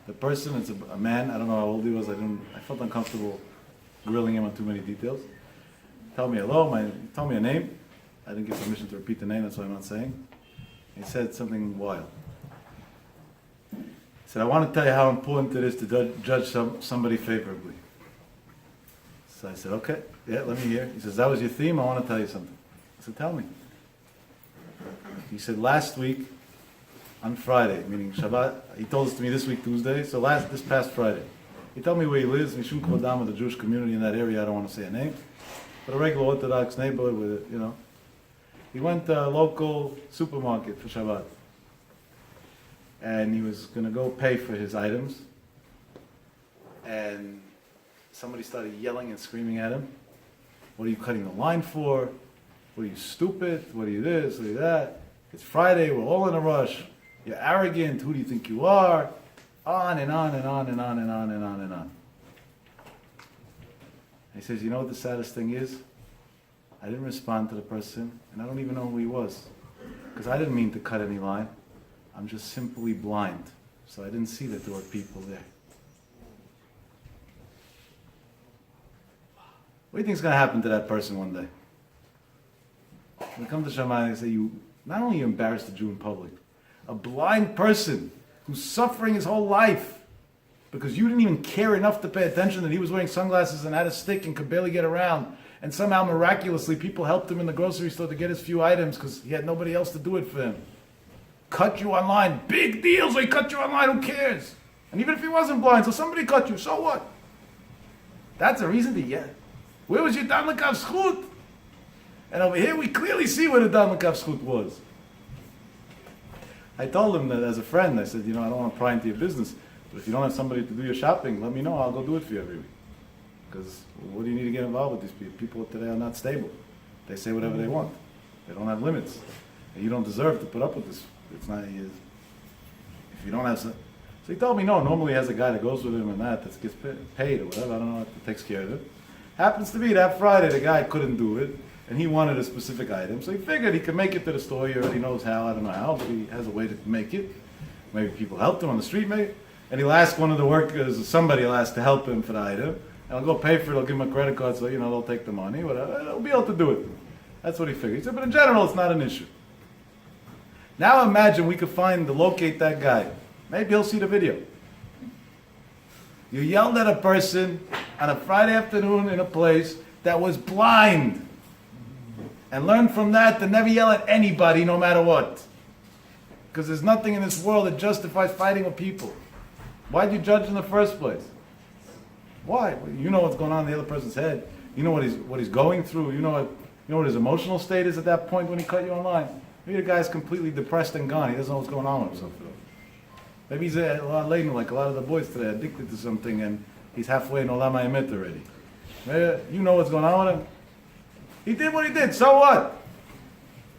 The person is a man, I don't know how old he was, I felt uncomfortable grilling him on too many details. Tell me hello, he told me a name. I didn't give permission to repeat the name, that's why I'm not saying. He said something wild. He said, I want to tell you how important it is to judge somebody favorably. So I said, okay, yeah, let me hear. He says, that was your theme, I want to tell you something. I said, tell me. He said, last week, on Friday, meaning Shabbat, he told us to me this week, Tuesday, so this past Friday. He told me where he lives, Mishum Kodam, with the Jewish community in that area, I don't want to say a name, but a regular Orthodox neighborhood with it, you know. He went to a local supermarket for Shabbat. And he was going to go pay for his items. And somebody started yelling and screaming at him. What are you cutting the line for? What are you, stupid? What are you this? What are you that? It's Friday, we're all in a rush. You're arrogant, who do you think you are? On and on and on and on and on and on and on. He says, you know what the saddest thing is? I didn't respond to the person, and I don't even know who he was. Because I didn't mean to cut any line. I'm just simply blind. So I didn't see that there were people there. What do you think is going to happen to that person one day? When they come to Shammai, they say, you not only embarrassed the Jew in public, a blind person who's suffering his whole life because you didn't even care enough to pay attention that he was wearing sunglasses and had a stick and could barely get around. And somehow, miraculously, people helped him in the grocery store to get his few items because he had nobody else to do it for him. Cut you online. Big deal, so he cut you online, who cares? And even if he wasn't blind, so somebody cut you, so what? That's a reason to yell. Where was your Dan Lekav Schut? And over here we clearly see where the Dan Lekav Schut was. I told him that as a friend, I said, I don't want to pry into your business, but if you don't have somebody to do your shopping, let me know, I'll go do it for you every week. Because what do you need to get involved with these people? People today are not stable. They say whatever they want. They don't have limits. And you don't deserve to put up with this. It's not, if you don't have some. So he told me, no, normally he has a guy that goes with him and that gets paid or whatever, I don't know, that takes care of it. Happens to be that Friday the guy couldn't do it, and he wanted a specific item, so he figured he could make it to the store, he already knows how, I don't know how, but he has a way to make it. Maybe people helped him on the street, maybe. And he'll ask one of the workers, or somebody will ask to help him for the item, and I'll go pay for it, I'll give him a credit card, so they'll take the money, whatever, they'll be able to do it. That's what he figured. He said, but in general, it's not an issue. Now imagine we could locate that guy. Maybe he'll see the video. You yelled at a person on a Friday afternoon in a place that was blind. And learn from that to never yell at anybody no matter what. Because there's nothing in this world that justifies fighting with people. Why'd you judge in the first place? Why? You know what's going on in the other person's head. You know what he's going through. You know what his emotional state is at that point when he cut you online. Maybe the guy's completely depressed and gone. He doesn't know what's going on with himself. Maybe he's a lot laden, like a lot of the boys today, addicted to something, and he's halfway in Olam HaEmet already. Maybe you know what's going on with him. He did what he did. So what?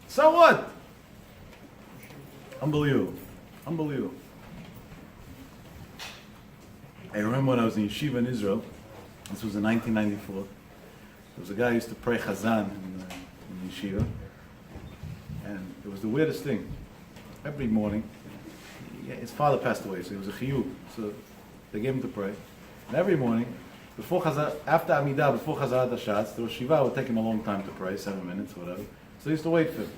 So what? Unbelievable. Unbelievable. I remember when I was in yeshiva in Israel. This was in 1994. There was a guy who used to pray Chazan in yeshiva. And it was the weirdest thing. Every morning, his father passed away, so he was a chiyuv. So they gave him to pray. And every morning, after Amidah, before Chazarat HaShatz, there was Shiva, it would take him a long time to pray, 7 minutes or whatever. So he used to wait for him.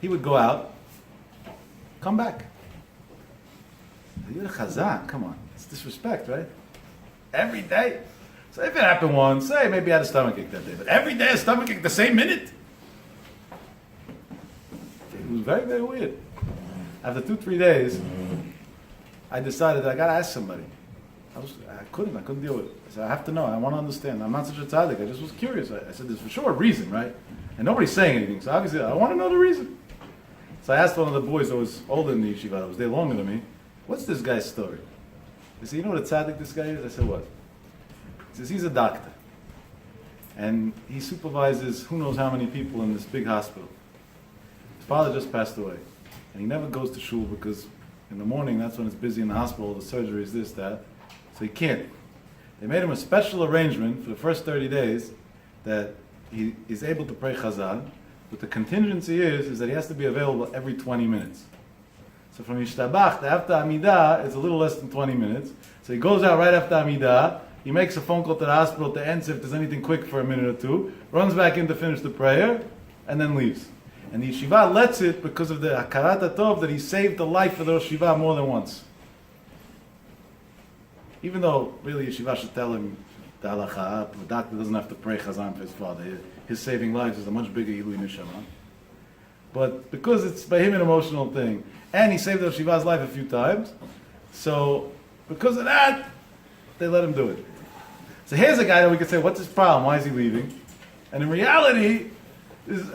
He would go out, come back. You're a Chazan, come on. It's disrespect, right? Every day. So if it happened once, say maybe I had a stomachache that day, but every day a stomachache the same minute? It was very, very weird. After 2-3 days, I decided that I gotta ask somebody. I couldn't deal with it. I said, I have to know, I want to understand. I'm not such a tzaddik, I just was curious. I said, there's for sure a reason, right? And nobody's saying anything, so obviously I want to know the reason. So I asked one of the boys that was older in the yeshiva, that was there longer than me, what's this guy's story? He said, you know what a tzaddik this guy is? I said, what? He says, he's a doctor. And he supervises who knows how many people in this big hospital. His father just passed away. And he never goes to shul because in the morning, that's when it's busy in the hospital, the surgeries, this, that. So he can't. They made him a special arrangement for the first 30 days that he is able to pray Chazal, but the contingency is that he has to be available every 20 minutes. So from Yishtabach to after Amidah, it's a little less than 20 minutes. So he goes out right after Amidah, he makes a phone call to the hospital to answer if there's anything quick for a minute or two, runs back in to finish the prayer, and then leaves. And the yeshiva lets it because of the hakarat hatov that he saved the life of the Rosh Yeshiva more than once. Even though really yeshiva should tell him the halacha, the doctor doesn't have to pray chazan for his father. His saving lives is a much bigger ilui neshama. But because it's by him an emotional thing, and he saved the Rosh Yeshiva's life a few times, so because of that, they let him do it. So here's a guy that we could say, what's his problem? Why is he leaving? And in reality, is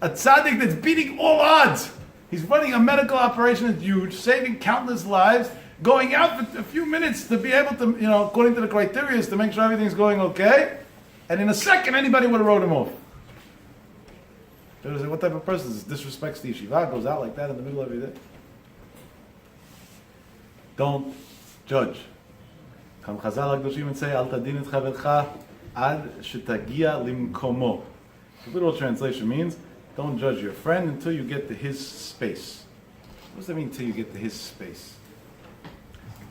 a tzaddik that's beating all odds. He's running a medical operation that's huge, saving countless lives, going out for a few minutes to be able to, according to the criteria, is to make sure everything's going okay. And in a second, anybody would have wrote him off. Like, what type of person is this? Disrespects the yeshiva, goes out like that in the middle of every day? Don't judge. Come Chazal HaKadoshim and say, Al tadin et chavercha ad shetagia limkomo. The literal translation means, don't judge your friend until you get to his space. What does that mean, until you get to his space?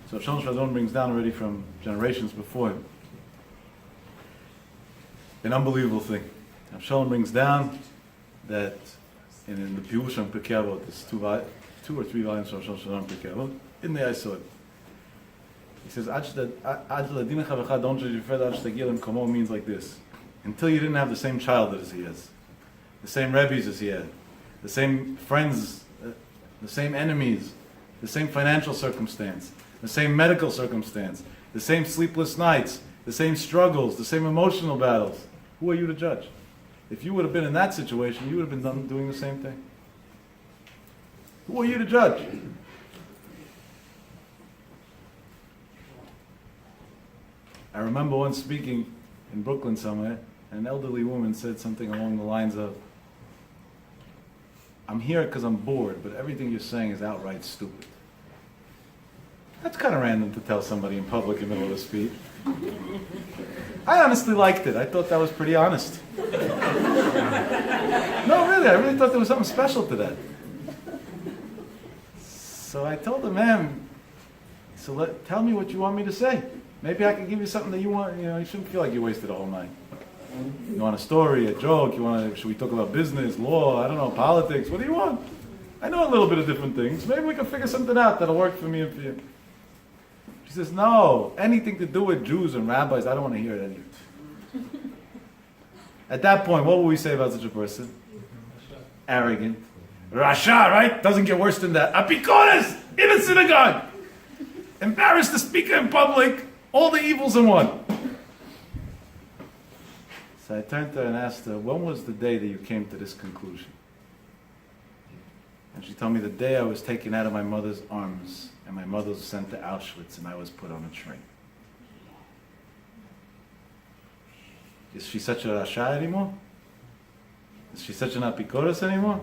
So Shalom Shadon brings down already from generations before him an unbelievable thing. Shalom brings down that in the Pirush on Pirkei Avot, there's 2 or 3 volumes from Shalom Shadon Pirkei Avot. In there I saw it. He says, Ad ladin chavecha, don't judge your friend, ad shtagil and komo means like this. Until you didn't have the same childhood as he has, the same rebbes as he had, the same friends, the same enemies, the same financial circumstance, the same medical circumstance, the same sleepless nights, the same struggles, the same emotional battles. Who are you to judge? If you would have been in that situation, you would have been doing the same thing. Who are you to judge? I remember once speaking in Brooklyn somewhere, and an elderly woman said something along the lines of, I'm here because I'm bored, but everything you're saying is outright stupid. That's kind of random to tell somebody in public in the middle of a speech. I honestly liked it. I thought that was pretty honest. No, really, I really thought there was something special to that. So I told her, ma'am, tell me what you want me to say. Maybe I can give you something that you want. You shouldn't feel like you wasted a whole night. You want a story, a joke? Should we talk about business, law? I don't know, politics. What do you want? I know a little bit of different things. Maybe we can figure something out that'll work for me and for you. She says, no, anything to do with Jews and rabbis, I don't want to hear it anyway. At that point, what will we say about such a person? Arrogant. Rasha, right? Doesn't get worse than that. Apikoros in a synagogue. Embarrassed to speak in public. All the evils in one. So I turned to her and asked her, when was the day that you came to this conclusion? And she told me the day I was taken out of my mother's arms and my mother was sent to Auschwitz and I was put on a train. Is she such a Rasha anymore? Is she such an Apikoros anymore?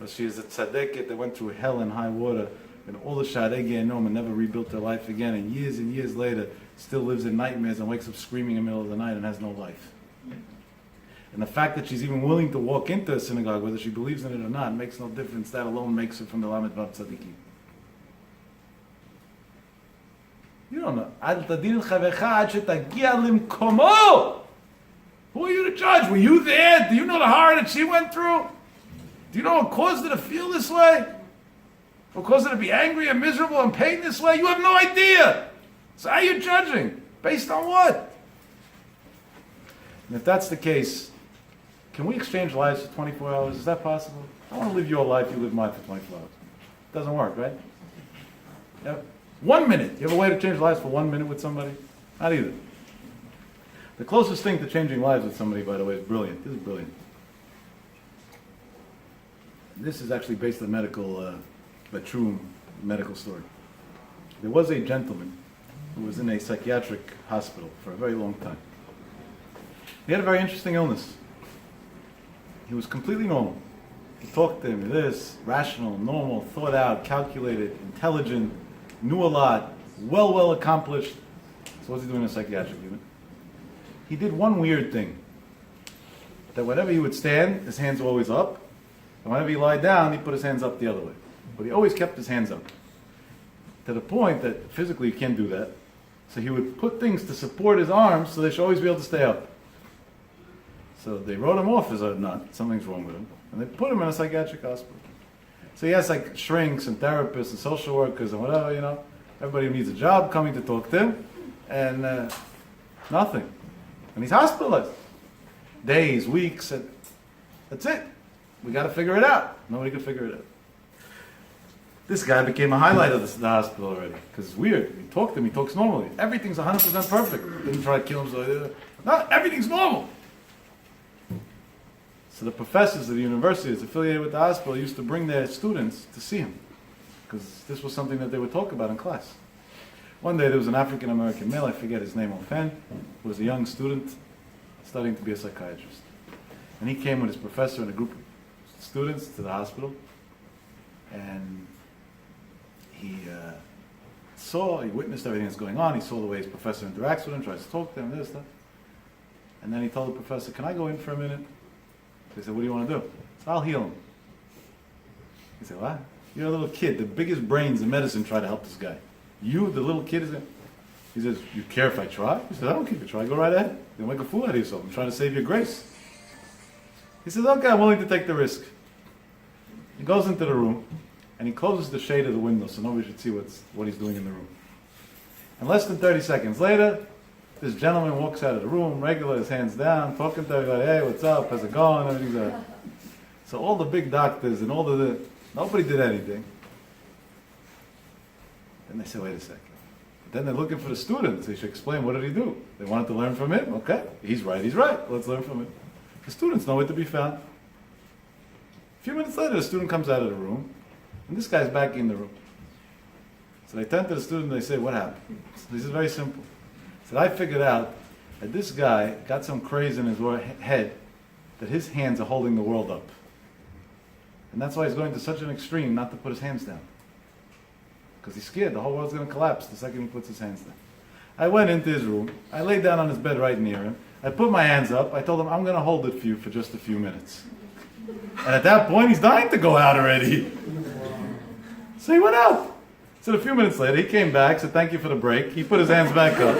Or she is a tzaddiket that went through hell and high water and all the Shadei Gehinom and never rebuilt their life again, and years later still lives in nightmares and wakes up screaming in the middle of the night and has no life. And the fact that she's even willing to walk into a synagogue, whether she believes in it or not, makes no difference. That alone makes her from the Lamed Vav Tzaddikim. You don't know. Ad tadin chavecha ad shetagia limkomo. Who are you to judge? Were you there? Do you know the horror that she went through? Do you know what caused her to feel this way? Will cause her to be angry and miserable and pain this way? You have no idea. So how are you judging? Based on what? And if that's the case, can we exchange lives for 24 hours? Is that possible? I want to live your life, you live mine for 24 hours. Doesn't work, right? Yeah. 1 minute. You have a way to change lives for 1 minute with somebody? Not either. The closest thing to changing lives with somebody, by the way, is brilliant. This is brilliant. This is actually based on a true medical story. There was a gentleman who was in a psychiatric hospital for a very long time. He had a very interesting illness. He was completely normal. He talked to him, this, rational, normal, thought out, calculated, intelligent, knew a lot, well accomplished. So what's he doing in a psychiatric unit? He did one weird thing. That whenever he would stand, his hands were always up. And whenever he lied down, he put his hands up the other way. But he always kept his hands up. To the point that physically you can't do that. So he would put things to support his arms so they should always be able to stay up. So they wrote him off as a nut. Something's wrong with him. And they put him in a psychiatric hospital. So he has like shrinks and therapists and social workers and whatever, you know. Everybody who needs a job coming to talk to him. And nothing. And he's hospitalized. Days, weeks, and that's it. We got to figure it out. Nobody could figure it out. This guy became a highlight of the hospital already. Because it's weird. We talk to him, he talks normally. Everything's 100% perfect. Didn't try to kill him. So, no, everything's normal. So the professors of the university that's affiliated with the hospital used to bring their students to see him. Because this was something that they would talk about in class. One day there was an African-American male, I forget his name offhand, who was a young student studying to be a psychiatrist. And he came with his professor and a group of students to the hospital. And he witnessed everything that's going on. He saw the way his professor interacts with him, tries to talk to him, this, stuff. And then he told the professor, "Can I go in for a minute?" They said, "What do you want to do?" He said, "I'll heal him." He said, "What? You're a little kid. The biggest brains in medicine try to help this guy. You, the little kid, is in." He says, "You care if I try?" He said, "I don't care if you try. Go right ahead. You'll make a fool out of yourself. I'm trying to save your grace." He says, "Okay, I'm willing to take the risk." He goes into the room, and he closes the shade of the window so nobody should see what he's doing in the room. And less than 30 seconds later, this gentleman walks out of the room, regular, his hands down, talking to everybody, "Hey, what's up? How's it going?" Everything's up. So all the big doctors and nobody did anything. And they say, "Wait a second." But then they're looking for the students. They should explain, what did he do? They wanted to learn from him. Okay, he's right. Let's learn from him. The students know where to be found. A few minutes later, the student comes out of the room, and this guy's back in the room. So they turn to the student and they say, "What happened?" This is very simple. He said, "I figured out that this guy got some craze in his head that his hands are holding the world up. And that's why he's going to such an extreme not to put his hands down. Because he's scared the whole world's going to collapse the second he puts his hands down." I went into his room. I laid down on his bed right near him. I put my hands up. I told him, "I'm going to hold it for you for just a few minutes." And at that point, he's dying to go out already. So he went out. So a few minutes later, he came back, said, "Thank you for the break." He put his hands back up.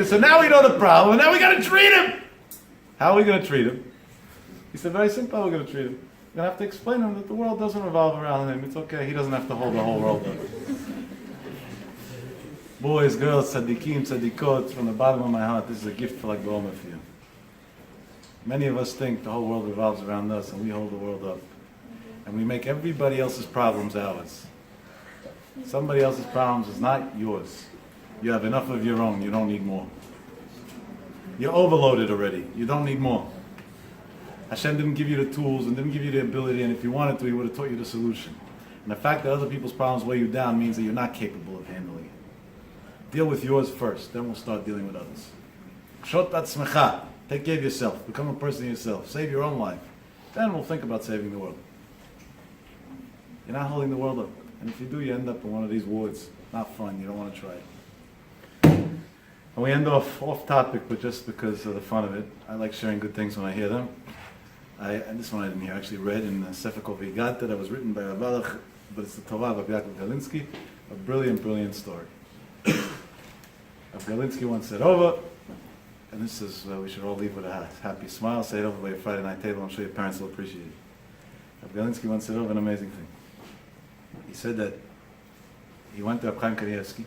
So now we know the problem, and now we got to treat him. How are we going to treat him? He said, "Very simple how we're going to treat him. We're going to have to explain to him that the world doesn't revolve around him. It's okay. He doesn't have to hold the whole world up." Boys, girls, tzaddikim, tzaddikot, from the bottom of my heart, this is a gift for Lag BaOmer for you. Many of us think the whole world revolves around us, and we hold the world up. And we make everybody else's problems ours. Somebody else's problems is not yours. You have enough of your own. You don't need more. You're overloaded already. You don't need more. Hashem didn't give you the tools and didn't give you the ability, and if you wanted to, He would have taught you the solution. And the fact that other people's problems weigh you down means that you're not capable of handling it. Deal with yours first, then we'll start dealing with others. Shot atzmecha. Take care of yourself. Become a person yourself. Save your own life. Then we'll think about saving the world. You're not holding the world up. And if you do, you end up in one of these wards. Not fun. You don't want to try it. And we end off topic, but just because of the fun of it. I like sharing good things when I hear them. And this one I didn't hear. I actually read in the Sefer Kol V'Higata that was written by Rav Yagen, but it's the Torah of Rav Yagen Galinsky. A brilliant, brilliant story. Rav Galinsky once said over, and this is we should all leave with a happy smile. Say it over by your Friday night table. I'm sure your parents will appreciate it. Rav Galinsky once said an amazing thing. He said that he went to Reb Chaim Kanievsky,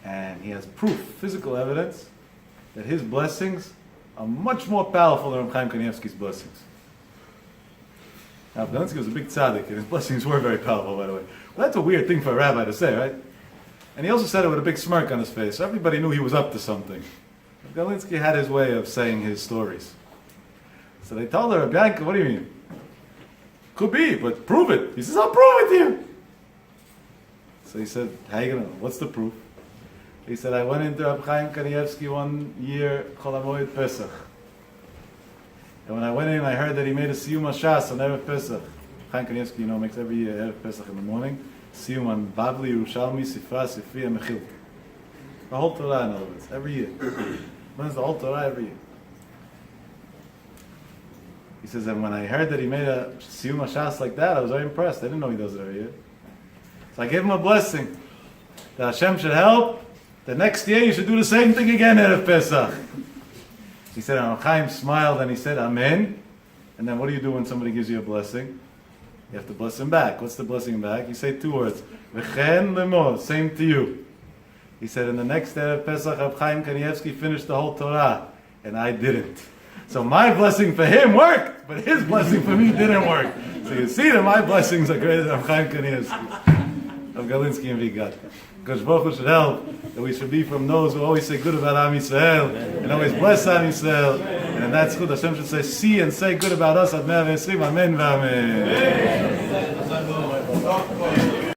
and he has proof, physical evidence, that his blessings are much more powerful than Reb Chaim Kanievsky's blessings. Now, Galinsky was a big tzaddik, and his blessings were very powerful, by the way. Well, that's a weird thing for a rabbi to say, right? And he also said it with a big smirk on his face. So everybody knew he was up to something. Galinsky had his way of saying his stories. So they told her, Bianca, what do you mean? Could be, but prove it. He says, I'll prove it to you. So he said, how you gonna know? What's the proof? He said, I went into Reb Chaim Kanievsky one year, Chol HaMoed Pesach. And when I went in, I heard that he made a Siyum HaShas on Erev Pesach. Chaim Kanievsky, makes every year Erev Pesach in the morning. Siyum on Bavli, Yerushalmi, Sifra, Sifri, and Mechilta. The whole Torah, in other words, every year. Learns the whole Torah every year. He says, and when I heard that he made a Siyum HaShas like that, I was very impressed. I didn't know he does it every year. So I gave him a blessing. That Hashem should help. The next year you should do the same thing again at Pesach. He said, and Chaim smiled and he said, Amen. And then what do you do when somebody gives you a blessing? You have to bless him back. What's the blessing back? You say two words. V'chen lemo, same to you. He said, in the next day of Pesach, Reb Chaim Kanievsky finished the whole Torah, and I didn't. So my blessing for him worked, but his blessing for me didn't work. So you see that my blessings are greater than Reb Chaim Kanievsky, of Galinsky and Vigat. Because Baruch Hu should help that we should be from those who always say good about Am Yisrael and always bless Am Yisrael. And that's good. Hashem should say, see and say good about us. Ad 120. Amen v'amen.